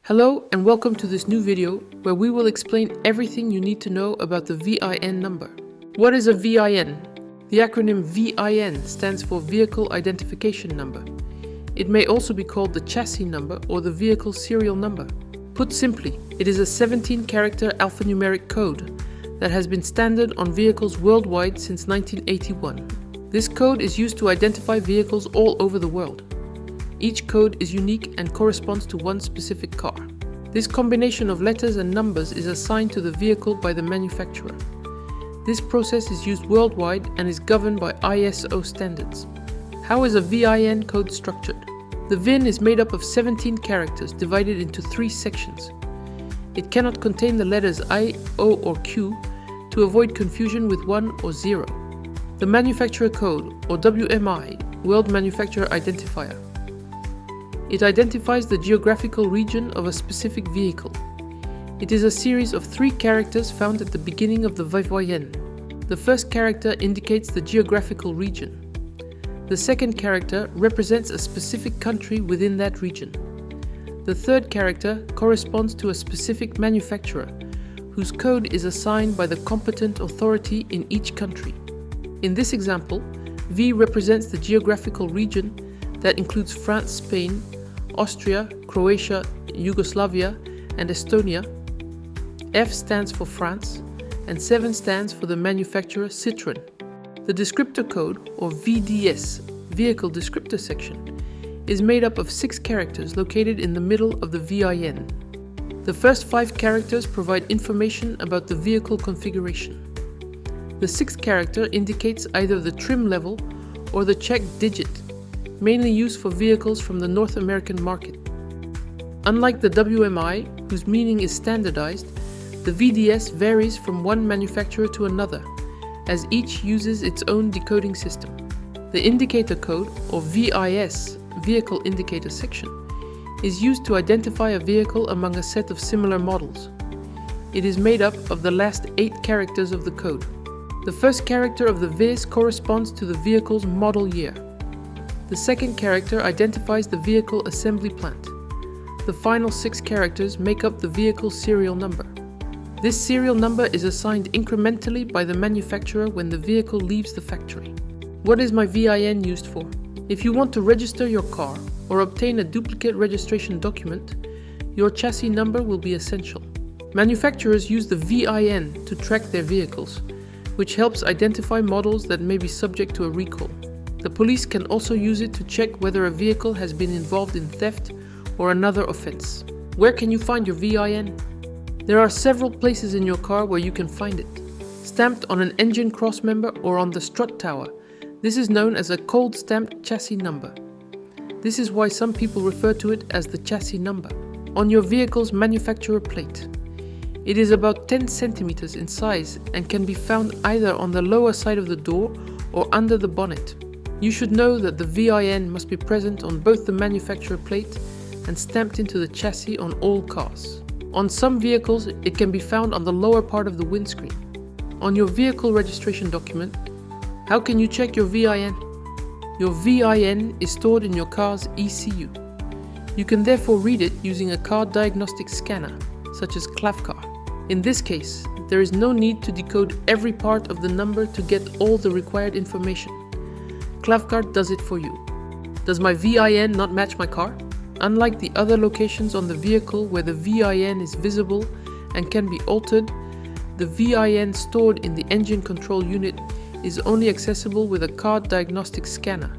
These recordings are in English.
Hello and welcome to this new video where we will explain everything you need to know about the VIN number. What is a VIN? The acronym VIN stands for Vehicle Identification Number. It may also be called the chassis number or the vehicle serial number. Put simply, it is a 17-character alphanumeric code that has been standard on vehicles worldwide since 1981. This code is used to identify vehicles all over the world. Each code is unique and corresponds to one specific car. This combination of letters and numbers is assigned to the vehicle by the manufacturer. This process is used worldwide and is governed by ISO standards. How is a VIN code structured? The VIN is made up of 17 characters divided into 3 sections. It cannot contain the letters I, O, or Q to avoid confusion with 1 or 0. The manufacturer code, or WMI, World Manufacturer Identifier. It identifies the geographical region of a specific vehicle. It is a series of 3 characters found at the beginning of the VIN. The first character indicates the geographical region. The second character represents a specific country within that region. The third character corresponds to a specific manufacturer, whose code is assigned by the competent authority in each country. In this example, V represents the geographical region that includes France, Spain, Austria, Croatia, Yugoslavia, and Estonia. F stands for France, and 7 stands for the manufacturer Citroën. The descriptor code, or VDS, Vehicle Descriptor Section, is made up of 6 characters located in the middle of the VIN. The first 5 characters provide information about the vehicle configuration. The 6th character indicates either the trim level or the check digit, mainly used for vehicles from the North American market. Unlike the WMI, whose meaning is standardized, the VDS varies from one manufacturer to another, as each uses its own decoding system. The indicator code, or VIS, Vehicle Indicator Section, is used to identify a vehicle among a set of similar models. It is made up of the last 8 characters of the code. The first character of the VIS corresponds to the vehicle's model year. The second character identifies the vehicle assembly plant. The final 6 characters make up the vehicle serial number. This serial number is assigned incrementally by the manufacturer when the vehicle leaves the factory. What is my VIN used for? If you want to register your car or obtain a duplicate registration document, your chassis number will be essential. Manufacturers use the VIN to track their vehicles, which helps identify models that may be subject to a recall. The police can also use it to check whether a vehicle has been involved in theft or another offense. Where can you find your VIN? There are several places in your car where you can find it. Stamped on an engine crossmember or on the strut tower, this is known as a cold stamped chassis number. This is why some people refer to it as the chassis number. On your vehicle's manufacturer plate. It is about 10 centimeters in size and can be found either on the lower side of the door or under the bonnet. You should know that the VIN must be present on both the manufacturer plate and stamped into the chassis on all cars. On some vehicles, it can be found on the lower part of the windscreen. On your vehicle registration document, how can you check your VIN? Your VIN is stored in your car's ECU. You can therefore read it using a car diagnostic scanner, such as klavkarr. In this case, there is no need to decode every part of the number to get all the required information. klavkarr does it for you. Does my VIN not match my car? Unlike the other locations on the vehicle where the VIN is visible and can be altered, the VIN stored in the engine control unit is only accessible with a car diagnostic scanner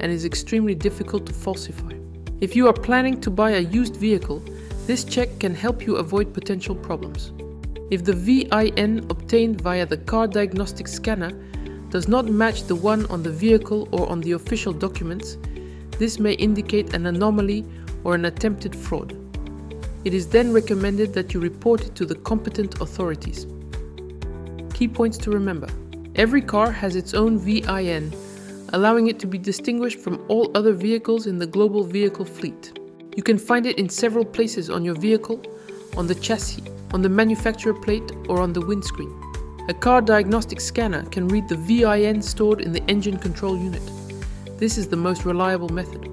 and is extremely difficult to falsify. If you are planning to buy a used vehicle, this check can help you avoid potential problems. If the VIN obtained via the car diagnostic scanner does not match the one on the vehicle or on the official documents, this may indicate an anomaly or an attempted fraud. It is then recommended that you report it to the competent authorities. Key points to remember. Every car has its own VIN, allowing it to be distinguished from all other vehicles in the global vehicle fleet. You can find it in several places on your vehicle, on the chassis, on the manufacturer plate, or on the windscreen. A car diagnostic scanner can read the VIN stored in the engine control unit. This is the most reliable method.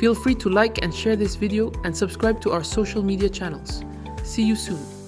Feel free to like and share this video and subscribe to our social media channels. See you soon.